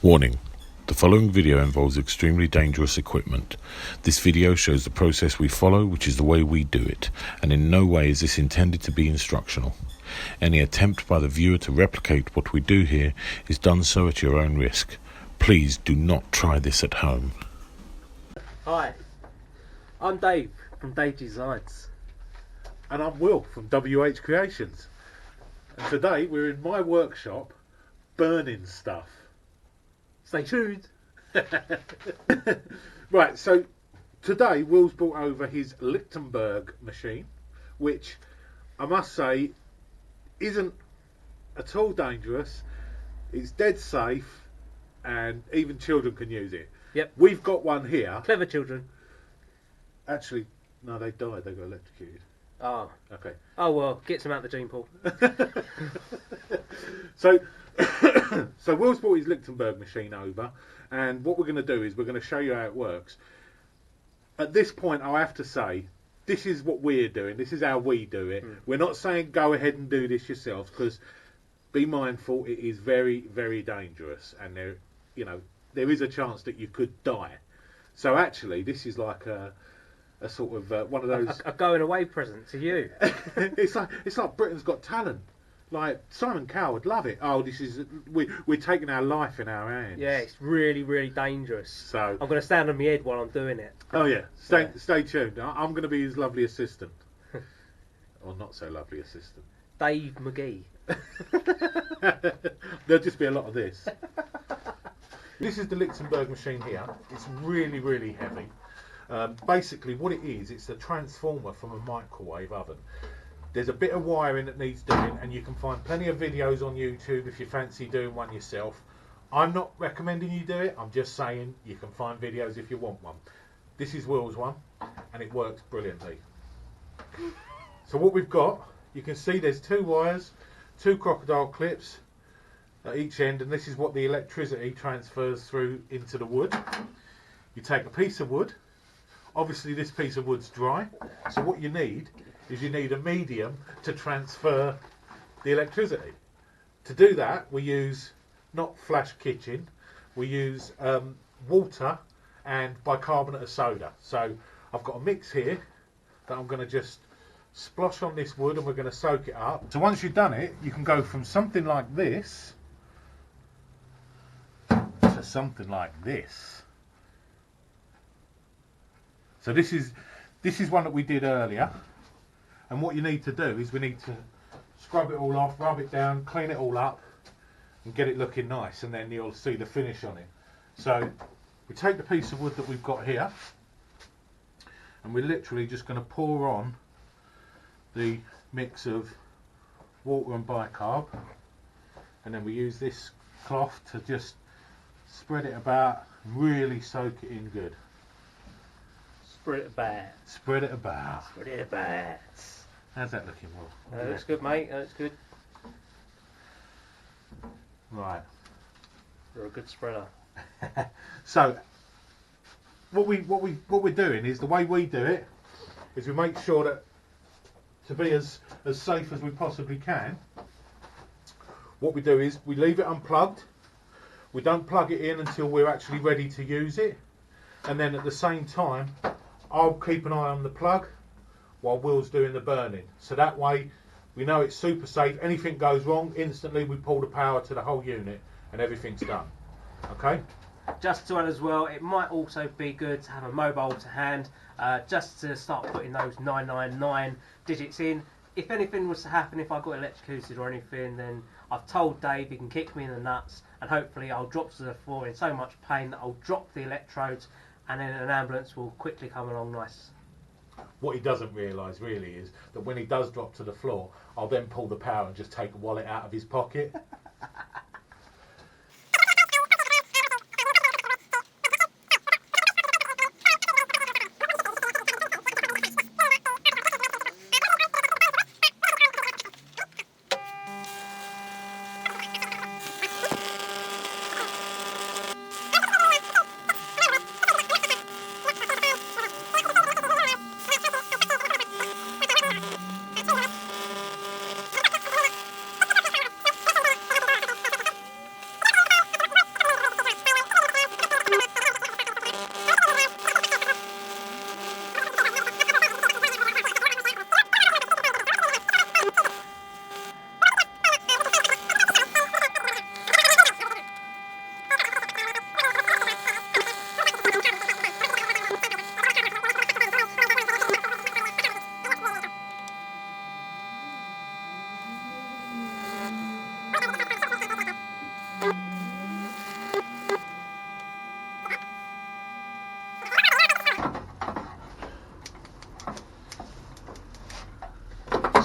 Warning. The following video involves extremely dangerous equipment. This video shows the process we follow, which is the way we do it, and in no way is this intended to be instructional. Any attempt by the viewer to replicate what we do here is done so at your own risk. Please do not try this at home. Hi, I'm Dave from Dave.G.Designs. And I'm Will from WH Creations. And today we're in my workshop burning stuff. Stay tuned. Right, so today Will's brought over his Lichtenberg machine, which I must say isn't at all dangerous. It's dead safe and even children can use it. Yep. We've got one here. Clever children. Actually, no, they died. They got electrocuted. Oh. Okay. Oh well, get some out the gene pool. So Will's brought his Lichtenberg machine over, and what we're going to do is we're going to show you how it works. At this point, I have to say, this is what we're doing. This is how we do it. We're not saying go ahead and do this yourselves, because be mindful, it is very, very dangerous, and there is a chance that you could die. So actually, this is like a sort of one of those a going away present to you. it's like Britain's Got Talent. Like Simon Cowell would love it. Oh, we're taking our life in our hands. Yeah, it's really, really dangerous. So I'm going to stand on my head while I'm doing it. Oh yeah, stay tuned. I'm going to be his lovely assistant, or not so lovely assistant, Dave McGee. There'll just be a lot of this. This is the Lichtenberg machine here. It's really, really heavy. Basically, what it is, it's a transformer from a microwave oven. There's a bit of wiring that needs doing, and you can find plenty of videos on YouTube if you fancy doing one yourself. I'm not recommending you do it. I'm just saying you can find videos if you want one. This is Will's one, and it works brilliantly. So what we've got, you can see there's two wires, two crocodile clips at each end, and this is what the electricity transfers through into the wood. You take a piece of wood. Obviously this piece of wood's dry, so what you need is you need a medium to transfer the electricity. To do that, we use not flash kitchen, we use water and bicarbonate of soda. So I've got a mix here that I'm going to just splosh on this wood, and we're going to soak it up. So once you've done it, you can go from something like this to something like this. So this is one that we did earlier, and what you need to do is we need to scrub it all off, rub it down, clean it all up, and get it looking nice, and then you'll see the finish on it. So we take the piece of wood that we've got here, and we're literally just going to pour on the mix of water and bicarb, and then we use this cloth to just spread it about, really soak it in good. Spread it about. Spread it about. Spread it about. How's that looking, Will? That looks good, mate. That looks good. Right. You're a good spreader. So what we're doing is, the way we do it is we make sure that, to be as safe as we possibly can, what we do is we leave it unplugged. We don't plug it in until we're actually ready to use it, and then at the same time I'll keep an eye on the plug while Will's doing the burning. So that way we know it's super safe. Anything goes wrong, instantly we pull the power to the whole unit and everything's done. Okay? Just to add as well, it might also be good to have a mobile to hand, just to start putting those 999 digits in. If anything was to happen, if I got electrocuted or anything, then I've told Dave he can kick me in the nuts, and hopefully I'll drop to the floor in so much pain that I'll drop the electrodes, and then an ambulance will quickly come along nice. What he doesn't realise really is that when he does drop to the floor, I'll then pull the power and just take a wallet out of his pocket.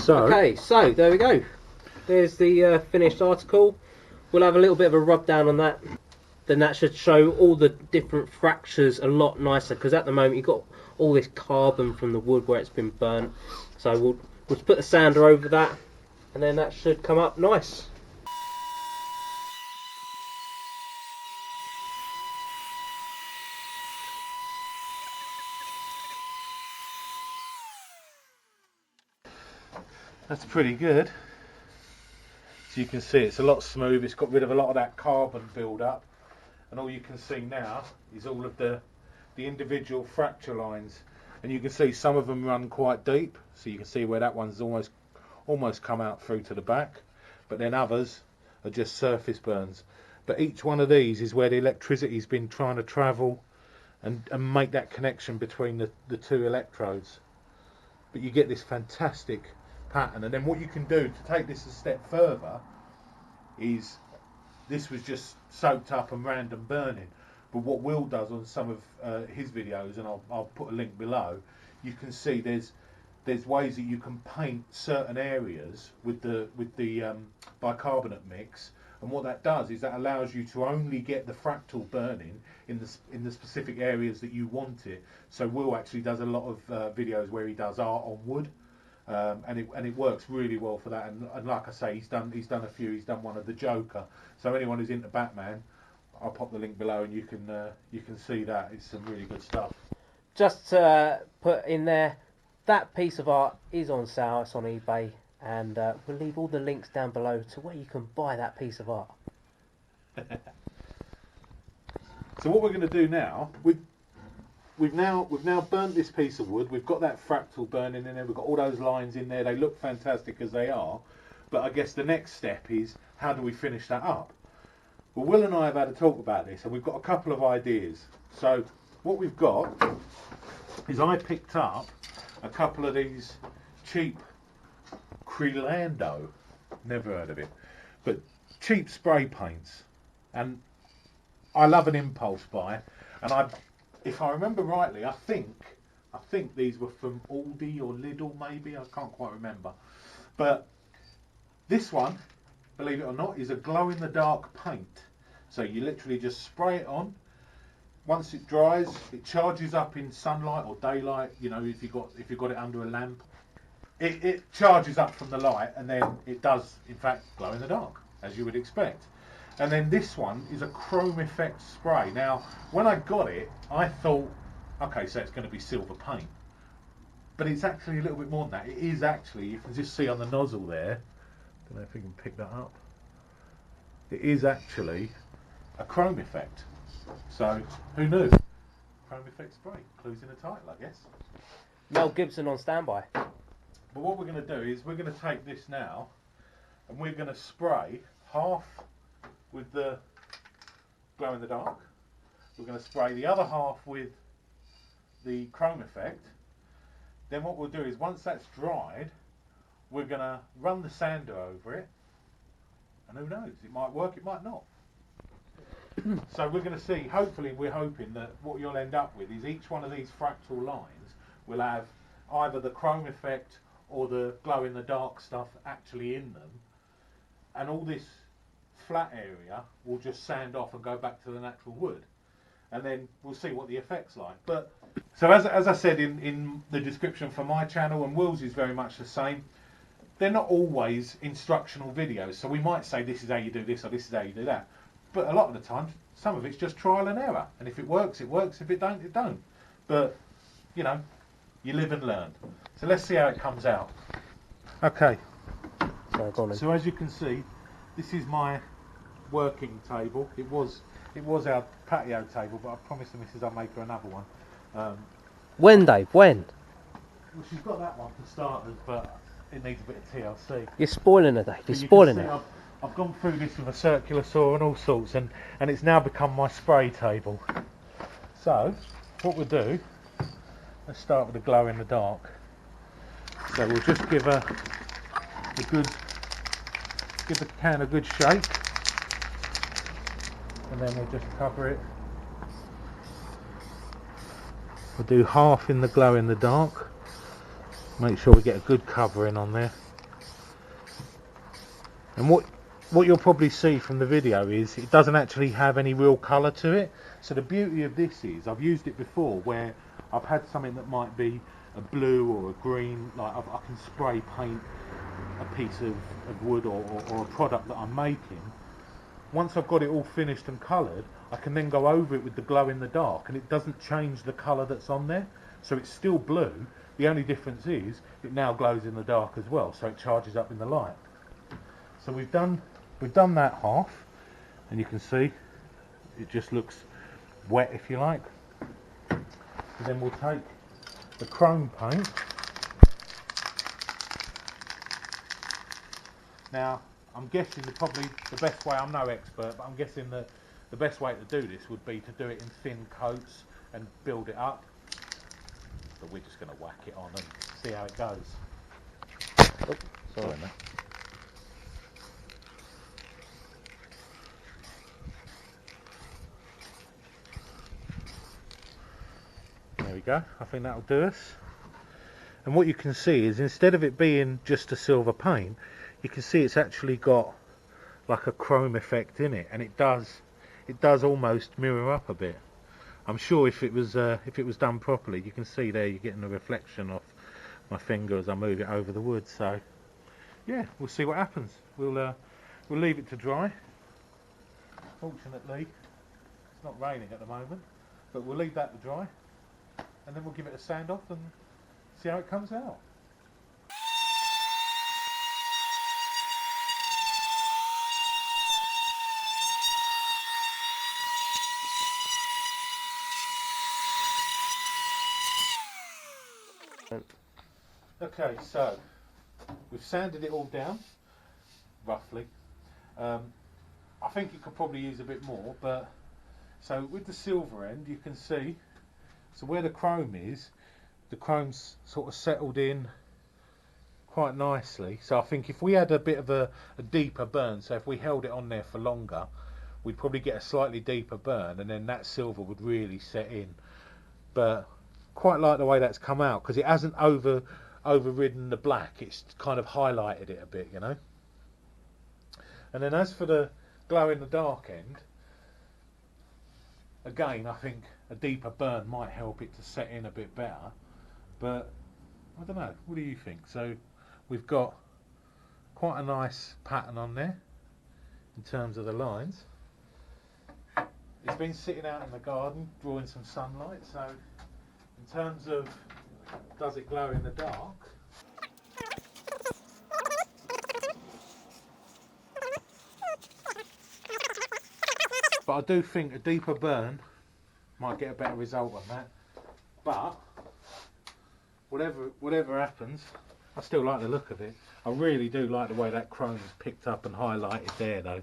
Okay, so there we go. There's the finished article. We'll have a little bit of a rub down on that. Then that should show all the different fractures a lot nicer, because at the moment you've got all this carbon from the wood where it's been burnt. So we'll just put the sander over that, and then that should come up nice. That's pretty good. So you can see it's a lot smooth. It's got rid of a lot of that carbon build up, and all you can see now is all of the individual fracture lines, and you can see some of them run quite deep. So you can see where that one's almost come out through to the back, but then others are just surface burns. But each one of these is where the electricity's been trying to travel and make that connection between the two electrodes. But you get this fantastic pattern, and then what you can do to take this a step further is, this was just soaked up and random burning, but what Will does on some of his videos, and I'll put a link below, you can see there's ways that you can paint certain areas with the bicarbonate mix, and what that does is that allows you to only get the fractal burning in the specific areas that you want it. So Will actually does a lot of videos where he does art on wood. And it works really well for that, and like I say, he's done a few. He's done one of the Joker. So anyone who's into Batman, I'll pop the link below, and you can see that. It's some really good stuff. Just to put in there, that piece of art is on sale. It's on eBay, and we'll leave all the links down below to where you can buy that piece of art. So what we're going to do now, We've now burnt this piece of wood. We've got that fractal burning in there. We've got all those lines in there. They look fantastic as they are. But I guess the next step is, how do we finish that up? Well, Will and I have had a talk about this, and we've got a couple of ideas. So what we've got is, I picked up a couple of these cheap Crelando, never heard of it, but cheap spray paints. And I love an impulse buy, and if I remember rightly, I think these were from Aldi or Lidl, maybe. I can't quite remember. But this one, believe it or not, is a glow-in-the-dark paint. So you literally just spray it on. Once it dries, it charges up in sunlight or daylight. You know, if you got it under a lamp, it charges up from the light, and then it does, in fact, glow in the dark, as you would expect. And then this one is a chrome effect spray. Now, when I got it, I thought, okay, so it's going to be silver paint. But it's actually a little bit more than that. It is actually, you can just see on the nozzle there, I don't know if you can pick that up. It is actually a chrome effect. So, who knew? Chrome effect spray. Clues in the title, I guess. Mel Gibson on standby. But what we're going to do is, we're going to take this now, and we're going to spray half with the glow in the dark. We're going to spray the other half with the chrome effect. Then what we'll do is, once that's dried, we're going to run the sander over it, and who knows, it might work, it might not. So we're going to see, hopefully we're hoping that what you'll end up with is, each one of these fractal lines will have either the chrome effect or the glow in the dark stuff actually in them, and all this flat area will just sand off and go back to the natural wood, and then we'll see what the effect's like. But so as I said in the description for my channel, and Will's is very much the same, they're not always instructional videos. So we might say, this is how you do this, or this is how you do that, but a lot of the time some of it's just trial and error, and if it works, it works. If it don't, it don't. But you know, you live and learn. So let's see how it comes out. Okay, so as you can see, this is my working table. It was our patio table, but I promised the missus I'll make her another one. When, Dave? When? Well, she's got that one for starters, but it needs a bit of TLC. You're spoiling it, Dave. You're But you spoiling can see it. I've gone through this with a circular saw and all sorts, and it's now become my spray table. So what we'll do, let's start with the glow in the dark. So we'll just give the can a good shake, and then we'll just cover it. We'll do half in the glow in the dark. Make sure we get a good covering on there. And what you'll probably see from the video is it doesn't actually have any real colour to it. So the beauty of this is, I've used it before where I've had something that might be a blue or a green, like I can spray paint a piece of wood or a product that I'm making. Once I've got it all finished and coloured, I can then go over it with the glow in the dark, and it doesn't change the colour that's on there. So it's still blue. The only difference is it now glows in the dark as well, so it charges up in the light. So we've done that half, and you can see it just looks wet, if you like. And then we'll take the chrome paint. Now, I'm guessing probably the best way, I'm no expert, but I'm guessing that the best way to do this would be to do it in thin coats and build it up. But we're just going to whack it on and see how it goes. Oh, sorry, mate. There we go, I think that'll do us. And what you can see is, instead of it being just a silver paint, you can see it's actually got like a chrome effect in it, and it does almost mirror up a bit. I'm sure if it was done properly, you can see there you're getting a reflection off my finger as I move it over the wood. So yeah, we'll see what happens. We'll leave it to dry. Fortunately, it's not raining at the moment, but we'll leave that to dry, and then we'll give it a sand off and see how it comes out. Okay, so we've sanded it all down, roughly. I think it could probably use a bit more, but so with the silver end, you can see, so where the chrome is, the chrome's sort of settled in quite nicely. So I think if we had a bit of a deeper burn, so if we held it on there for longer, we'd probably get a slightly deeper burn, and then that silver would really set in. But quite like the way that's come out, because it hasn't overridden the black, it's kind of highlighted it a bit, you know. And then as for the glow in the dark end, again, I think a deeper burn might help it to set in a bit better, but I don't know, what do you think? So we've got quite a nice pattern on there in terms of the lines. It's been sitting out in the garden drawing some sunlight, so in terms of does it glow in the dark, but I do think a deeper burn might get a better result on that. But whatever happens, I still like the look of it. I really do like the way that chrome's picked up and highlighted there, though.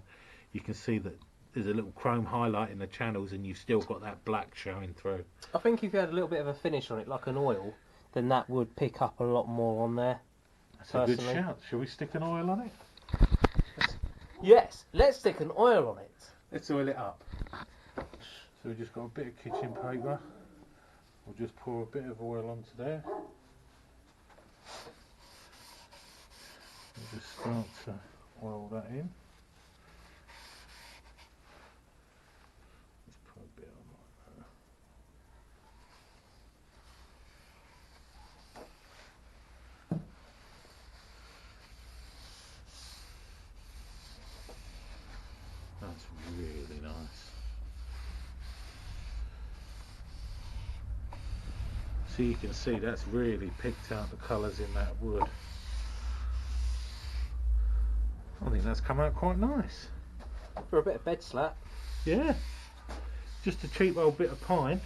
You can see that there's a little chrome highlight in the channels, and you've still got that black showing through. I think if you had a little bit of a finish on it, like an oil, then that would pick up a lot more on there. That's personally a good shout. Shall we stick an oil on it? Yes, let's stick an oil on it. Let's oil it up. So we've just got a bit of kitchen paper. We'll just pour a bit of oil onto there. We'll just start to oil that in. Let's put a bit on like that. That's really nice. So you can see that's really picked out the colours in that wood. I think that's come out quite nice. For a bit of bed slat. Yeah. Just a cheap old bit of pine.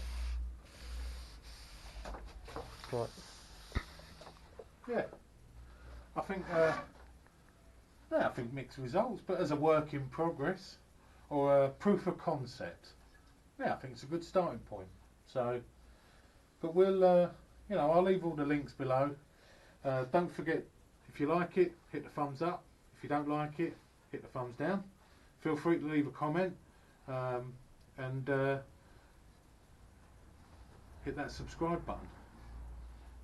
Right. Yeah. I think mixed results, but as a work in progress or a proof of concept, yeah, I think it's a good starting point. So, but we'll, I'll leave all the links below. Don't forget, if you like it, hit the thumbs up. If you don't like it, hit the thumbs down. Feel free to leave a comment and hit that subscribe button.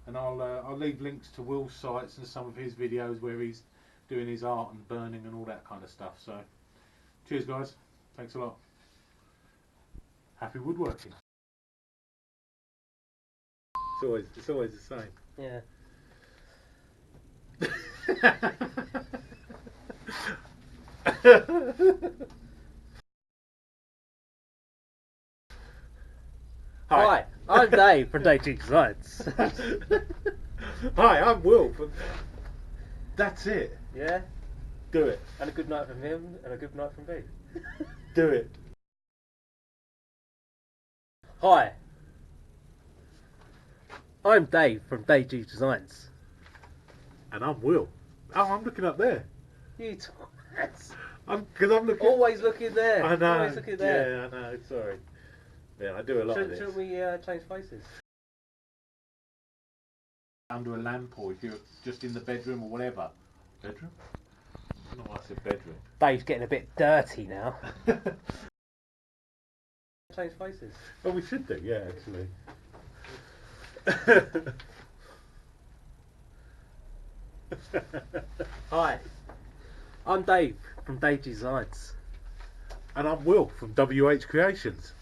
And I'll leave links to Will's sites and some of his videos where he's doing his art and burning and all that kind of stuff. So, cheers, guys. Thanks a lot. Happy woodworking. It's always the same. Yeah. Hi, I'm Dave from Dave.G.Designs. Hi, I'm Will from... That's it. Yeah? Do it. And a good night from him, and a good night from me. Do it. Hi, I'm Dave from Dave.G.Designs. And I'm Will. Oh, I'm looking up there. You twats. Because I'm looking... Always looking there. I know. Always looking there. Yeah, I know. Sorry. Yeah, I do a lot of this. Shouldn't we change places? Under a lamp, or if you're just in the bedroom or whatever. Bedroom? I don't know why I said bedroom. Dave's getting a bit dirty now. Change places. Well, we should do, yeah, actually. Hi, I'm Dave from Dave.G.Designs. And I'm Will from WH Creations.